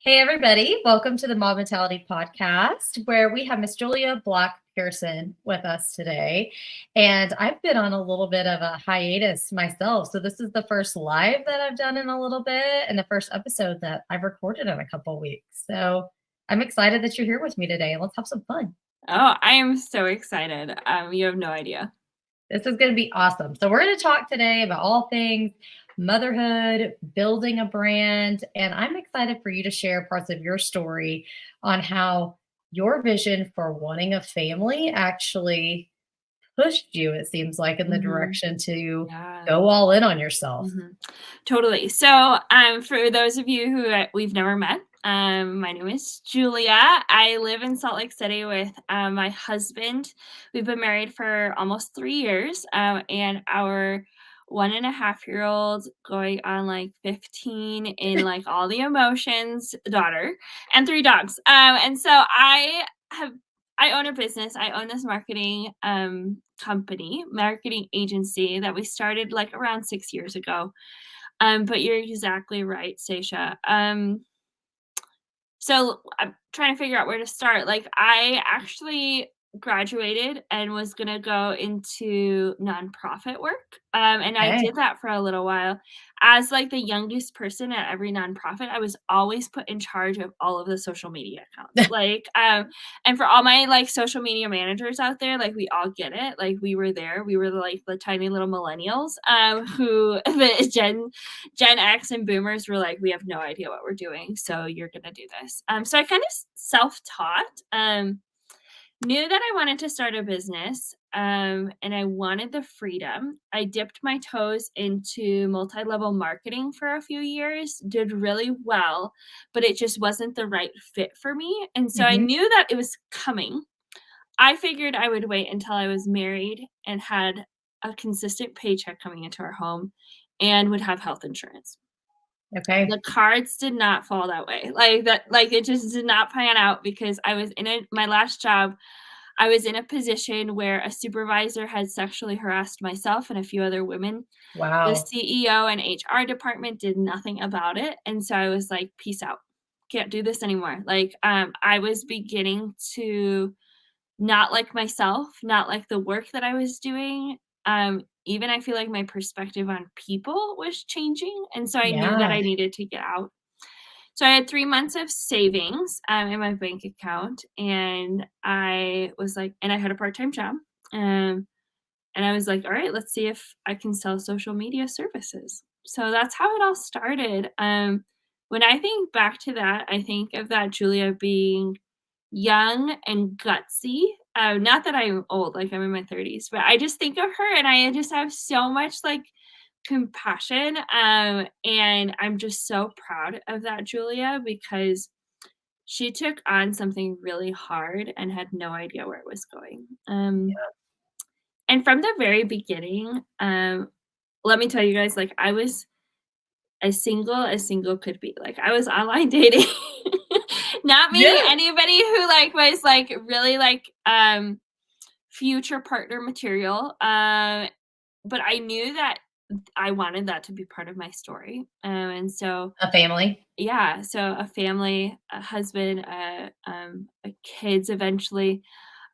Hey, everybody. Welcome to the Mob Mentality Podcast, where we have Miss Julia Block Pearson with us today. And I've been on a little bit of a hiatus myself. So, this is the first live that I've done in a little bit and the first episode that I've recorded in a couple weeks. So, I'm excited that you're here with me today. Let's have some fun. Oh, I am so excited. You have no idea. This is going to be awesome. So, we're going to talk today about all things motherhood, building a brand, and I'm excited for you to share parts of your story on how your vision for wanting a family actually pushed you, it seems like, in the Mhm. direction to Yeah. go all in on yourself. Totally. So, for those of you who we've never met, my name is Julia. I live in Salt Lake City with my husband. We've been married for almost 3 years, and our 1.5-year-old going on like 15 in like all the emotions daughter and 3 dogs. And so I own a business. I own this marketing agency that we started like around 6 years ago. But you're exactly right, Seisha. So I'm trying to figure out where to start. Like, I actually graduated and was gonna go into nonprofit work, and I Okay. did that for a little while. As, like, the youngest person at every nonprofit, I was always put in charge of all of the social media accounts, like, and for all my, like, social media managers out there, like, we all get it, like, we were there, we were, like, the tiny little millennials, who the Gen X and boomers were like, we have no idea what we're doing, so you're gonna do this. So I kind of self-taught, knew that I wanted to start a business, and I wanted the freedom. I dipped my toes into multi-level marketing for a few years, did really well, but it just wasn't the right fit for me. And so I Hmm. knew that it was coming. I figured I would wait until I was married and had a consistent paycheck coming into our home and would have health insurance. Okay. The cards did not fall that way. Like, it just did not pan out because I was in my last job, I was in a position where a supervisor had sexually harassed myself and a few other women. The Wow. CEO and HR department did nothing about it, and so I was like, "Peace out. Can't do this anymore." Like, I was beginning to not like myself, not like the work that I was doing. Even I feel like my perspective on people was changing, and so I knew that Yeah. I needed to get out. So I had 3 months of savings, in my bank account, and I was like and I had a part-time job, um, and I was like, "Alright, let's see if I can sell social media services." So that's how it all started. When I think back to that, I think of that Julia being young and gutsy. Not that I'm old, like, I'm in my 30s, but I just think of her and I just have so much, like, compassion, and I'm just so proud of that Julia because she took on something really hard and had no idea where it was going. And from the very beginning, let me tell you guys, like, I was as single could be. Like, I was online dating. Not meeting Yeah. anybody who, like, was, like, really, like, future partner material, but I knew that I wanted that to be part of my story, and so A family. yeah, so a family, a husband, a kids eventually,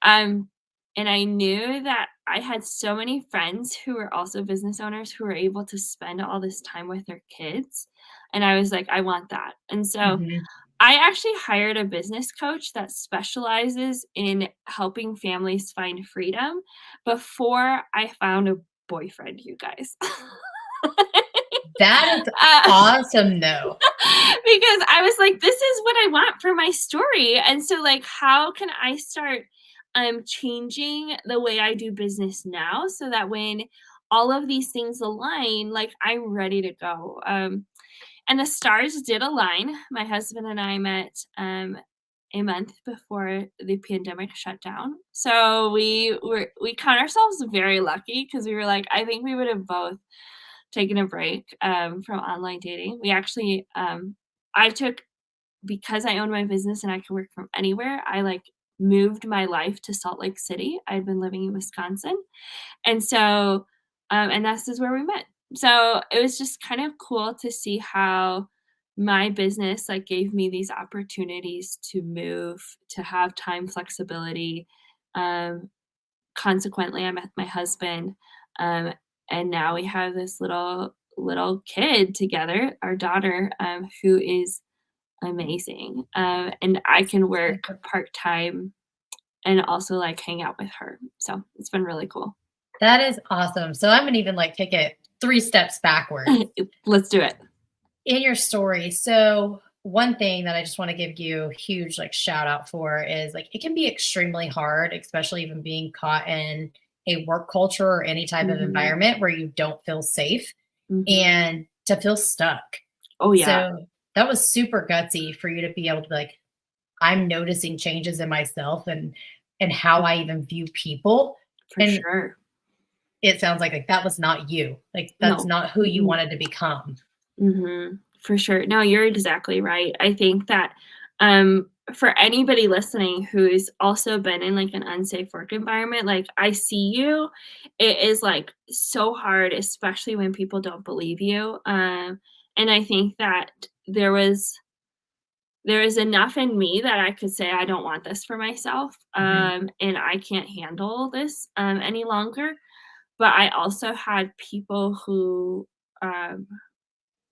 um, and I knew that I had so many friends who were also business owners who were able to spend all this time with their kids, and I was like, "I want that." And so Hmm. I actually hired a business coach that specializes in helping families find freedom before I found a boyfriend, you guys. That is Uh, awesome, though. because I was like, "This is what I want for my story," and so, like, how can I start, changing the way I do business now so that when all of these things align, like, I'm ready to go, and the stars did align. My husband and I met a month before the pandemic shut down. So we count ourselves very lucky because we were like, I think we would have both taken a break from online dating. We actually I took because I own my business and I can work from anywhere, I like moved my life to Salt Lake City. I'd been living in Wisconsin. And so and this is where we met. So it was just kind of cool to see how my business, like, gave me these opportunities to move, to have time flexibility. Um, Consequently, I met my husband, um, and now we have this little kid together, our daughter, who is amazing. And I can work part-time and also, like, hang out with her. So, it's been really cool. That is awesome. So I'm gonna even like take it 3 steps backwards Let's do it. in your story. So one thing that I just want to give you a huge like shout out for is like it can be extremely hard, especially even being caught in a work culture or any type of Mhm, environment where you don't feel safe mhm. and to feel stuck. Oh, yeah. So that was super gutsy for you to be able to be like, I'm noticing changes in myself and how I even view people. For And sure. it sounds like that was not you. Like that's No. not who you Mhm, wanted to become. mhm. For sure. No, you're exactly right. I think that, for anybody listening who's also been in, like, an unsafe work environment, like, I see you. It is, like, so hard, especially when people don't believe you, and I think that there is enough in me that I could say, "I don't want this for myself, Mhm. and I can't handle this, any longer." But I also had people who, um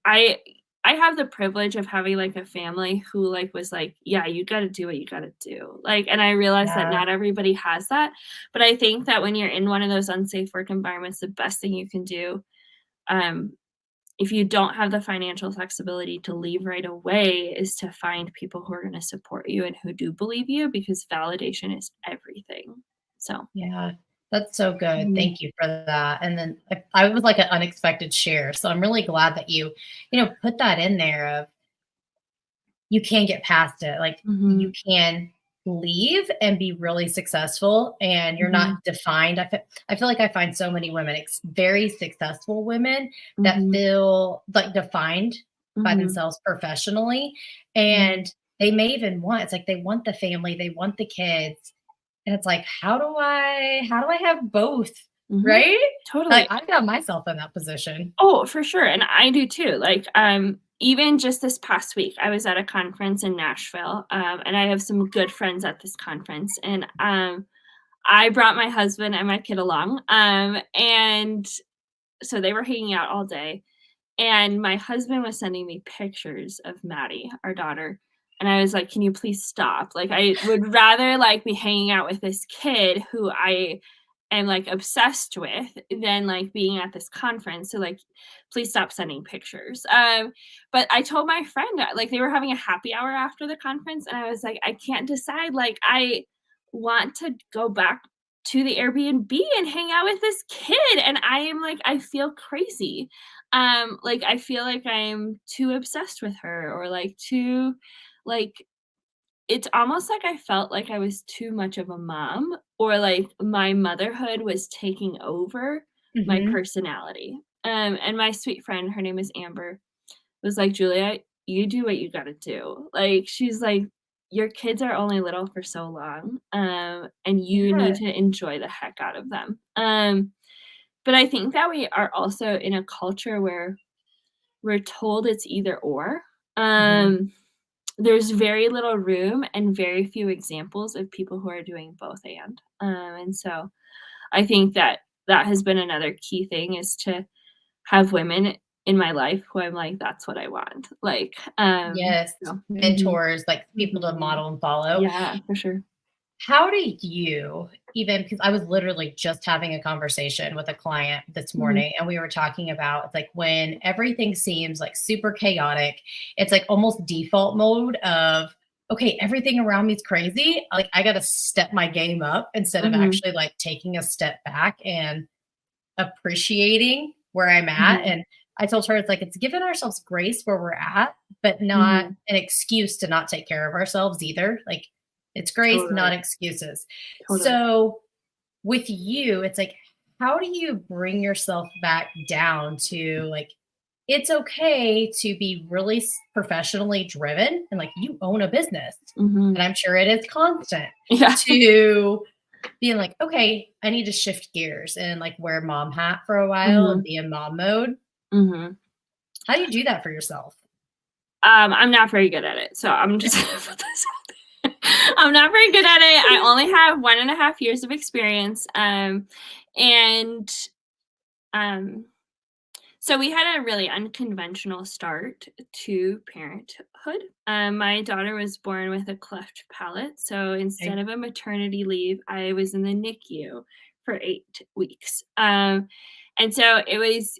I I have the privilege of having, like, a family who, like, was like, "Yeah, you gotta do what you gotta do." Like, and I realize that Yeah. not everybody has that, but I think that when you're in one of those unsafe work environments, the best thing you can do, um, if you don't have the financial flexibility to leave right away, is to find people who are gonna support you and who do believe you, because validation is everything. So, Yeah. That's so good. mhm, Thank you for that. And then I was like an unexpected share. So I'm really glad that you put that in there of you can get past it. Like you mhm, can leave and be really successful and you're not mhm, defined. I feel like I find so many women, very successful women that mhm, feel like defined by mhm, themselves professionally. mhm, And they may even want, it's like they want the family, they want the kids. And it's like, how do I have both? mhm. Right? Like Totally. I got myself in that position. Oh, for sure, and I do too. Like, even just this past week, I was at a conference in Nashville, and I have some good friends at this conference, and, I brought my husband and my kid along, and so they were hanging out all day, and my husband was sending me pictures of Maddie, our daughter, and I was like, "Can you please stop?" Like, I would rather, like, be hanging out with this kid who I am, like, obsessed with than, like, being at this conference, so, like, please stop sending pictures. But I told my friend, like, they were having a happy hour after the conference, and I was like, "I can't decide, like, I want to go back to the Airbnb and hang out with this kid, and I am like, I feel crazy." Like, I feel like I'm too obsessed with her, or, like, too, like, it's almost like I felt like I was too much of a mom, or, like, my motherhood was taking over my Mhm. personality. And my sweet friend, her name is Amber, was like, "Julia, you do what you gotta do." Like, she's like, "Your kids are only little for so long, and you need Yeah. to enjoy the heck out of them." But I think that we are also in a culture where we're told it's either or. Mhm. Um, there's very little room and very few examples of people who are doing both and so I think that that has been another key thing, is to have women in my life who I'm like, "That's what I want." Like, Yes, so mhm, mentors, like people to mhm. model and follow. Yeah, for sure. How do you even because I was literally just having a conversation with a client this Mhm, morning and we were talking about it's like when everything seems like super chaotic, it's like almost default mode of okay, everything around me is crazy. Like I got to step my game up instead of mhm, actually like taking a step back and appreciating where I'm at. mhm, And I told her it's like it's giving ourselves grace where we're at, but not mhm. an excuse to not take care of ourselves either. Like it's grace, not Totally, excuses. totally. So with you, it's like, how do you bring yourself back down to like, it's okay to be really professionally driven and like you own a business. Mhm. And I'm sure it is constant Yeah. to being like, okay, I need to shift gears and like wear mom hat for a while and Mhm, be in mom mode. mhm. How do you do that for yourself? I'm not very good at it, so I'm just gonna put this out there. I'm not very good at it. I only have 1.5 years of experience, and, um, so we had a really unconventional start to parenthood. My daughter was born with a cleft palate, so instead Okay. of a maternity leave, I was in the NICU for 8 weeks, and so it was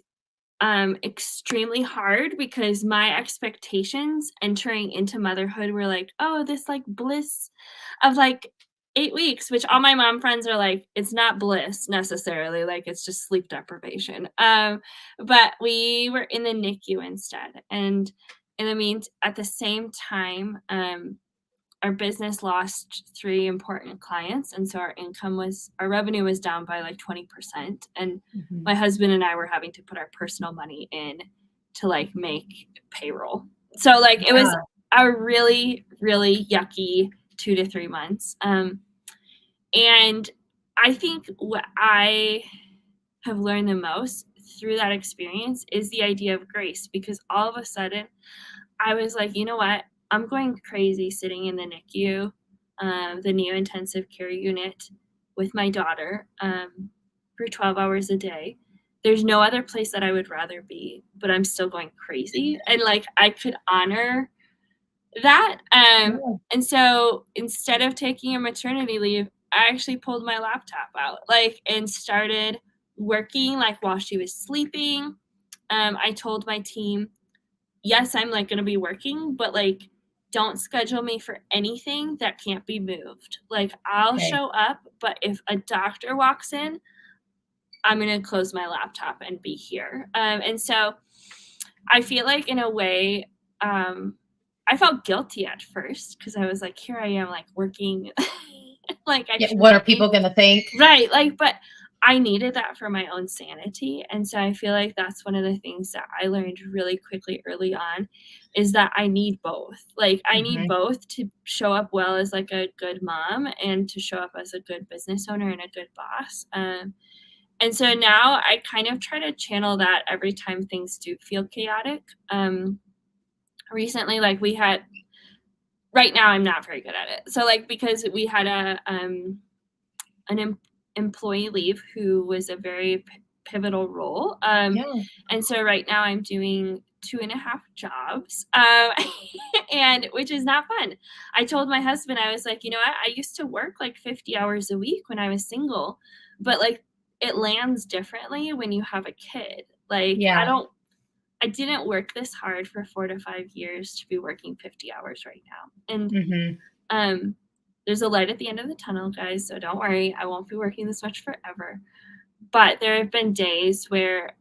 extremely hard because my expectations entering into motherhood were like, oh, this like bliss of like 8 weeks, which all my mom friends are like, it's not bliss necessarily, like it's just sleep deprivation. But we were in the NICU instead. And in the means at the same time, our business lost 3 important clients, and so our revenue was down by like 20%, and Mhm. my husband and I were having to put our personal money in to like make payroll. So like it was Yeah. a really, really yucky 2 to 3 months. And I think what I have learned the most through that experience is the idea of grace, because all of a sudden I was like, you know what? I'm going crazy sitting in the NICU, the neo intensive care unit with my daughter, for 12 hours a day. There's no other place that I would rather be, but I'm still going crazy. And like, I could honor that. Yeah. And so instead of taking a maternity leave, I actually pulled my laptop out, like, and started working like while she was sleeping. I told my team, yes, I'm like going to be working, but like don't schedule me for anything that can't be moved. Like I'll Okay. show up, but if a doctor walks in, I'm going to close my laptop and be here. And so I feel like in a way, I felt guilty at first because I was like, here I am, like working, like I Yeah. should What are be. people going to think? Right, like, but I needed that for my own sanity, and so I feel like that's one of the things that I learned really quickly early on, is that I need both. Like, I need Mhm. both to show up well as, like, a good mom and to show up as a good business owner and a good boss, and so now I kind of try to channel that every time things do feel chaotic. Recently, like, we had right now, I'm not very good at it. So, like, because we had an employee leave who was a very pivotal role. Yeah. And so right now I'm doing 2.5 jobs, and which is not fun. I told my husband, I was like, you know what? I used to work like 50 hours a week when I was single, but like it lands differently when you have a kid. Like Yeah. I didn't work this hard for 4 to 5 years to be working 50 hours right now. And Mhm. um, there's a light at the end of the tunnel, guys, so don't worry. I won't be working this much forever. But there have been days where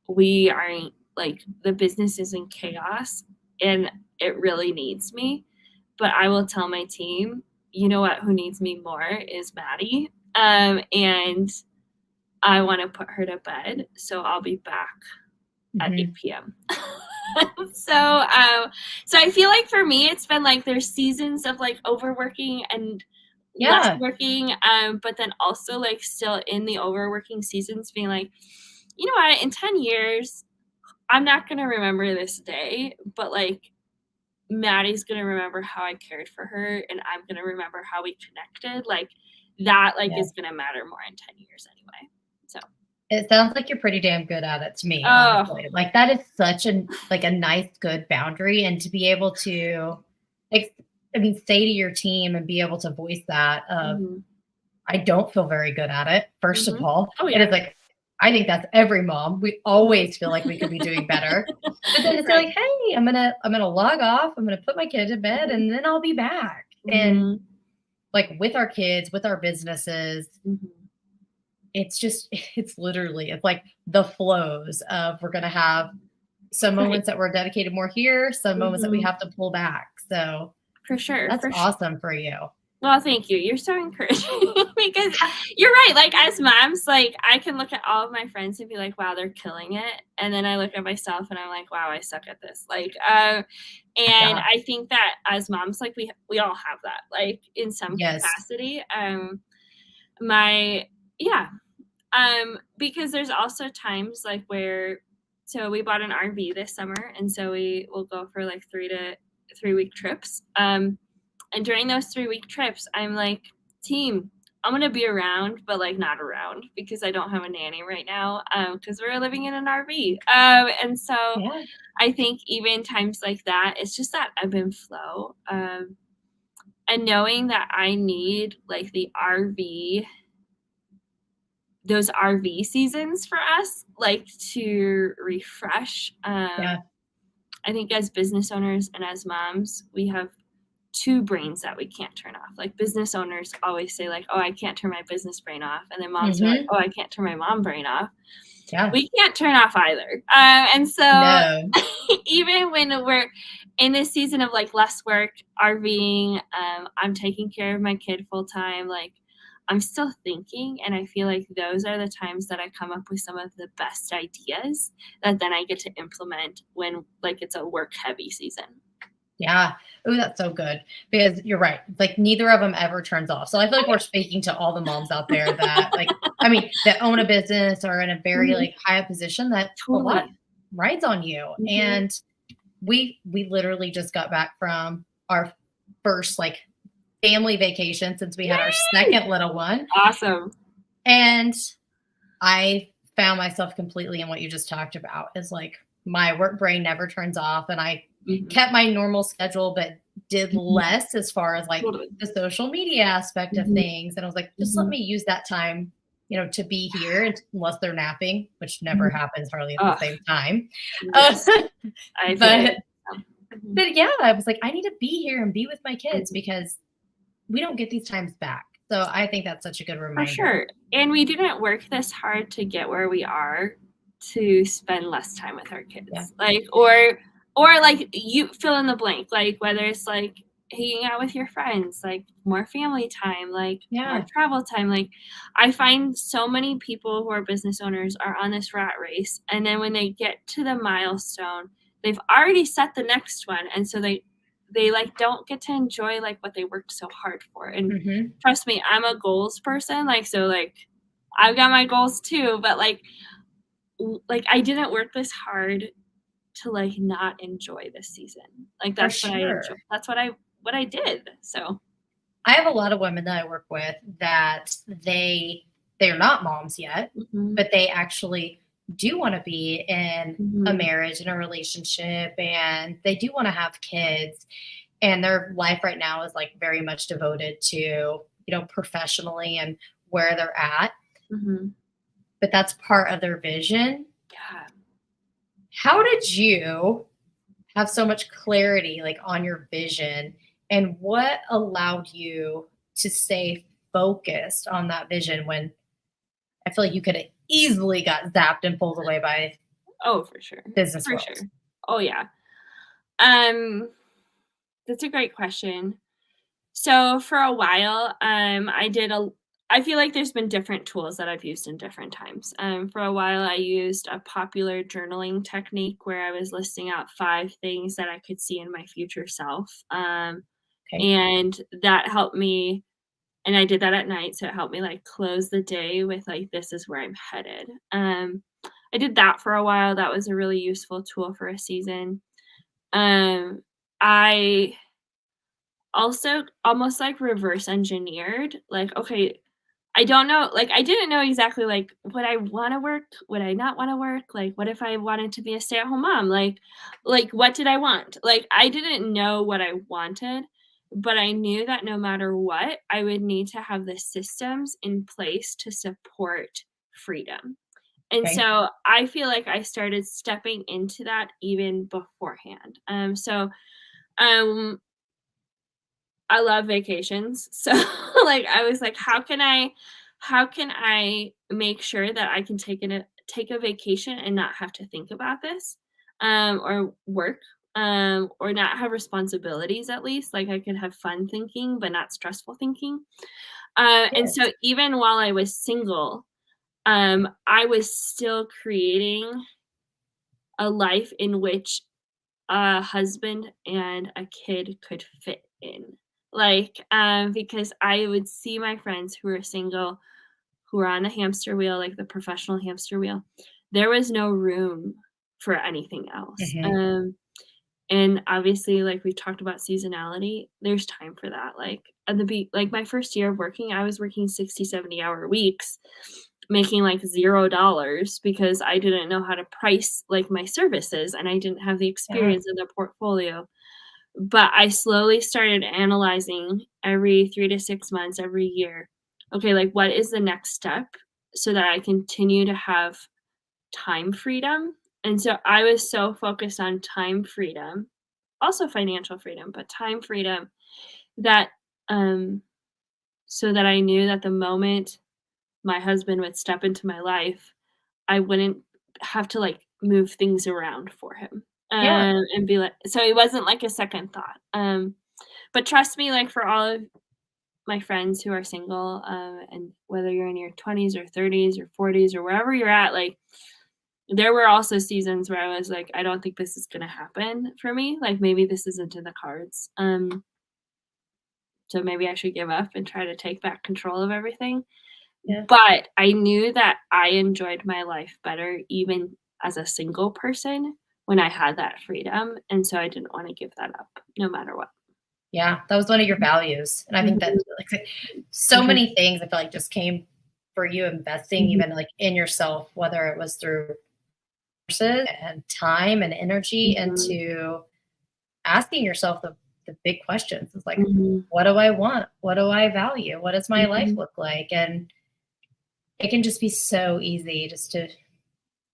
we are like the business is in chaos and it really needs me. But I will tell my team, you know what, who needs me more is Maddie. And I want to put her to bed. So I'll be back at Mhm. 8 p.m. So I feel like for me, it's been like there's seasons of like overworking and less Yeah. working, but then also like still in the overworking seasons, being like, you know what, in 10 years, I'm not gonna remember this day, but like Maddie's gonna remember how I cared for her, and I'm gonna remember how we connected. Like that, like Yeah. is gonna matter more in 10 years anyway. So, It sounds like you're pretty damn good at it to me, oh, honestly. Like that is such a nice, good boundary. And to be able to like I mean, say to your team and be able to voice that of mhm, I don't feel very good at it, first of mhm. all. Oh And yeah. it's like, I think that's every mom. We Mhm. always feel like we could be doing better. But then to say Right. like, hey, I'm gonna log off, I'm gonna put my kid to bed Mhm, and then I'll be back. And mhm, like with our kids, with our businesses, mhm. it's just it's literally it's like the flows of we're gonna have some Right. moments that we're dedicated more here, some moments that we Mhm. have to pull back. So For sure, that's for sure. awesome for you. Well, thank you. You're so encouraging because you're right. Like as moms, like I can look at all of my friends and be like, "Wow, they're killing it," and then I look at myself and I'm like, "Wow, I suck at this." Like, and Yeah. I think that as moms, like we all have that, like in some Yes. capacity. My yeah, because there's also times like where So we bought an RV this summer, and so we will go for like 3-week trips. And during those 3-week trips, I'm like, team, I'm gonna be around, but like not around because I don't have a nanny right now. Because we're living in an RV. And so Yeah. I think even times like that, it's just that ebb and flow. And knowing that I need like those RV seasons for us, like to refresh. Yeah. I think as business owners and as moms, we have two brains that we can't turn off. Like business owners always say like, oh, I can't turn my business brain off. And then moms are like, oh, I can't turn my mom brain off. Yeah. We can't turn off either. And so No. even when we're in this season of like less work, RVing, I'm taking care of my kid full time, like I'm still thinking, and I feel like those are the times that I come up with some of the best ideas that then I get to implement when like it's a work heavy season. Yeah. Oh, that's so good because you're right. Like neither of them ever turns off. So I feel like we're speaking to all the moms out there that like, I mean, that own a business or in a very like high up position that a lot Totally. rides on you. And we literally just got back from our first like family vacation since we had our second little one. Awesome. And I found myself completely in what you just talked about is like my work brain never turns off and I kept my normal schedule, but did less as far as like Totally. the social media aspect of things. And I was like, just let me use that time, to be here unless they're napping, which never happens hardly at the same time. Yes. But yeah, I was like, I need to be here and be with my kids because we don't get these times back. So I think that's such a good reminder. For sure. And we didn't work this hard to get where we are to spend less time with our kids. Yeah. Like, or like you fill in the blank, like whether it's like hanging out with your friends, like more family time, like more travel time. Like I find so many people who are business owners are on this rat race. And then when they get to the milestone, they've already set the next one. And so they like don't get to enjoy like what they worked so hard for. And trust me, I'm a goals person. Like, so like I've got my goals too, but like I didn't work this hard to like not enjoy this season. Like that's what I enjoy. That's what I did. So I have a lot of women that I work with that they're not moms yet, but they actually do want to be in a marriage and a relationship and they do want to have kids and their life right now is like very much devoted to, professionally and where they're at. But that's part of their vision. Yeah. How did you have so much clarity like on your vision and what allowed you to stay focused on that vision when I feel like you could have easily got zapped and pulled away by for sure. Business for world. Sure. Oh yeah. That's a great question. So for a while, I feel like there's been different tools that I've used in different times. For a while, I used a popular journaling technique where I was listing out 5 things that I could see in my future self. And that helped me, and I did that at night, so it helped me like close the day with like, this is where I'm headed. I did that for a while. That was a really useful tool for a season. I also almost like reverse engineered, like, okay, I don't know, like I didn't know exactly like would I want to work, would I not want to work, like what if I wanted to be a stay-at-home mom, like what did I want, like I didn't know what I wanted, but I knew that no matter what I would need to have the systems in place to support freedom. And so I feel like I started stepping into that even beforehand. I love vacations. So like I was like, how can I make sure that I can take a vacation and not have to think about this or work or not have responsibilities, at least like I could have fun thinking but not stressful thinking. And so even while I was single, I was still creating a life in which a husband and a kid could fit in. Like, because I would see my friends who were single, who were on the hamster wheel, like the professional hamster wheel. There was no room for anything else. Mhm. And obviously, like we talked about seasonality, there's time for that. Like at like my first year of working, I was working 60, 70-hour weeks, making like $0 because I didn't know how to price like my services and I didn't have the Yeah. experience in the portfolio. But I slowly started analyzing every 3 to 6 months, every year. Okay, like what is the next step so that I continue to have time freedom? And so I was so focused on time freedom, also financial freedom, but time freedom that um so that I knew that the moment my husband would step into my life, I wouldn't have to like move things around for him. Yeah. And be like, so it wasn't like a second thought. But trust me, like for all of my friends who are single, and whether you're in your 20s or 30s or 40s or wherever you're at, like there were also seasons where I was like, I don't think this is gonna happen for me. Like maybe this isn't in the cards. So maybe I should give up and try to take back control of everything. Yeah. But I knew that I enjoyed my life better even as a single person when I had that freedom. And so I didn't want to give that up no matter what. Yeah. That was one of your values. And I think that Mhm, like for so sure. many things I feel like just came for you investing Mhm, even like in yourself, whether it was through courses and time and energy mhm, into asking yourself the big questions. It's like, mhm, what do I want? What do I value? What does my life mhm, look like? And it can just be so easy just to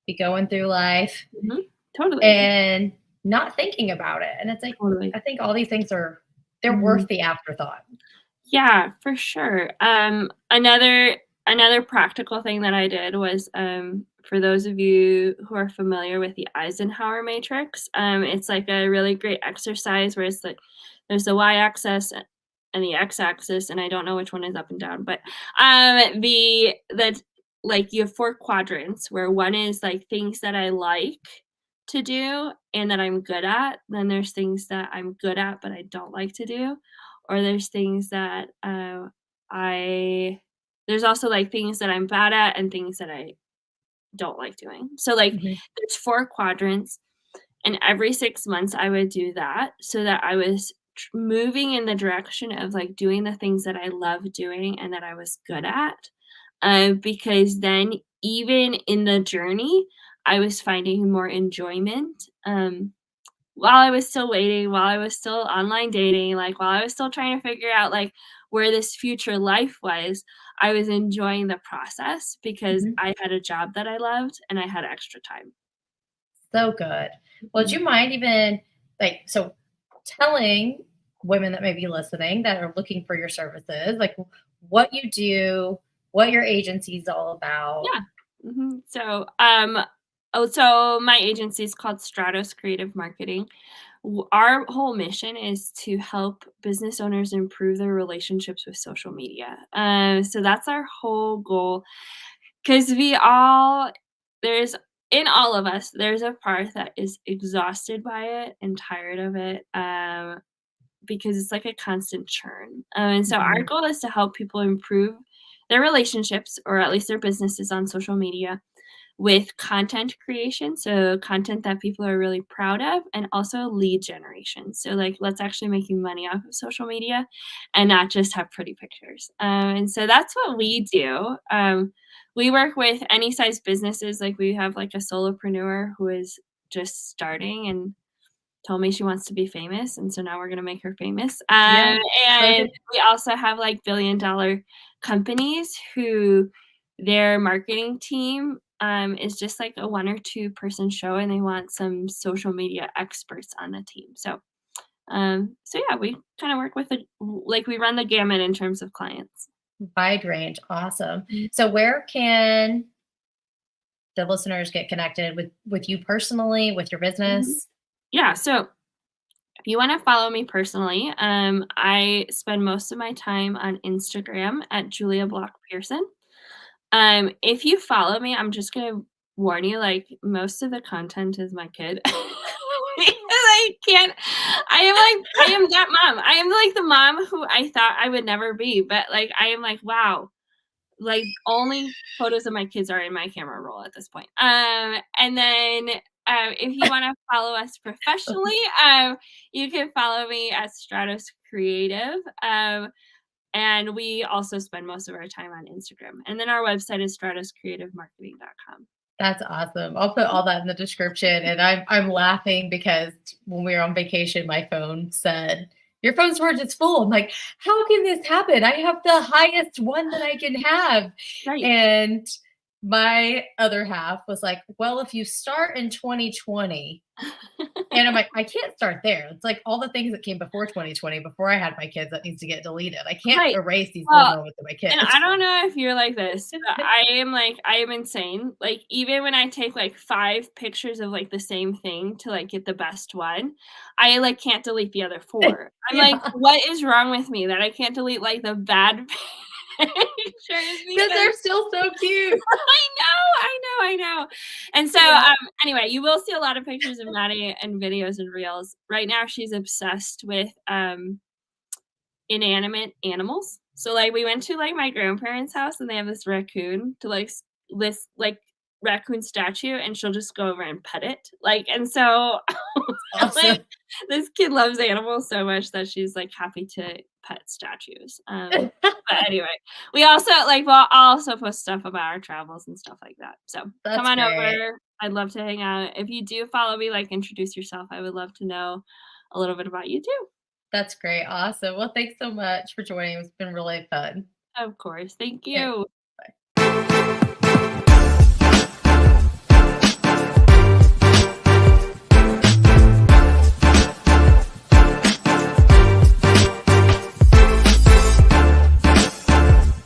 be going through life mhm. Totally, and not thinking about it. And it's like, totally. I think all these things they're Mhm. worth the afterthought. Yeah, for sure. Another practical thing that I did was, for those of you who are familiar with the Eisenhower matrix, it's like a really great exercise where it's like there's the y-axis and the x-axis, and I don't know which one is up and down, but the like you have 4 quadrants where one is like things that I like to do and that I'm good at. Then there's things that I'm good at but I don't like to do, or there's things that I there's also like things that I'm bad at and things that I don't like doing. So like Mhm. there's 4 quadrants and every 6 months I would do that so that I was moving in the direction of like doing the things that I love doing and that I was good at. Because then even in the journey, I was finding more enjoyment. While I was still waiting, while I was still online dating, like, while I was still trying to figure out, like, where this future life was, I was enjoying the process because Mhm. I had a job that I loved and I had extra time. So good. Well, do Mhm. you mind even like so telling women that may be listening that are looking for your services, like what you do, what your agency is all about? Yeah. So my agency is called Stratos Creative Marketing. Our whole mission is to help business owners improve their relationships with social media. So that's our whole goal. Because there's in all of us, there's a part that is exhausted by it and tired of it, because it's like a constant churn. And so our Mhm. goal is to help people improve their relationships or at least their businesses on social media with content creation, so content that people are really proud of, and also lead generation. So, like, let's actually making money off of social media and not just have pretty pictures. And so that's what we do. We work with any size businesses. Like, we have like a solopreneur who is just starting and told me she wants to be famous, and so now we're gonna make her famous. Yeah. So And good. we also have like billion-dollar companies who their marketing team is just like a 1 or 2 person show, and they want some social media experts on the team. So yeah, we kind of work with we run the gamut in terms of clients. Wide range. Awesome. Mhm. So where can the listeners get connected with you personally, with your Mhm. business? Yeah. So if you want to follow me personally, I spend most of my time on Instagram at Julia Block Pearson. If you follow me, I'm just gonna warn you, like, most of the content is my kid. Because I am that mom. I am, like, the mom who I thought I would never be, but, like, I am like, "Wow." Like, only photos of my kids are in my camera roll at this point. And then, If you want to follow us professionally, you can follow me at Stratos Creative. And we also spend most of our time on Instagram. And then our website is stratoscreativemarketing.com. That's awesome. I'll put all that in the description. And I'm laughing because when we were on vacation, my phone said, "Your phone storage is full." I'm like, how can this happen? I have the highest one that I can have. Right. And my other half was like, well, if you start in 2020, and I'm like, I can't start there. It's like all the things that came before 2020, before I had my kids, that needs to get deleted. I can't Right. erase these good Well, moments of my and kids. I don't know if you're like this, but I am insane. Like, even when I take, like, 5 pictures of, like, the same thing to, like, get the best one, I, like, can't delete the other 4. I'm like, Yeah. "What is wrong with me that I can't delete, like, the bad pictures?" Because Because they're still so cute. I know. And so, Yeah. anyway, you will see a lot of pictures of Maddie and videos and reels. Right now, she's obsessed with, inanimate animals. So, like, we went to, like, my grandparents' house, and they have this raccoon to, like, this, like, raccoon statue, and she'll just go over and pet it. Like, and so, like, Awesome. this kid loves animals so much that she's, like, happy to pet statues. But anyway, we also, like, well, I'll also post stuff about our travels and stuff like that. So come That's on great. over. I'd love to hang out. If you do follow me, like, introduce yourself. I would love to know a little bit about you too. That's great. Awesome. Well, thanks so much for joining. It's been really fun. Of course. Thank Okay, you. bye.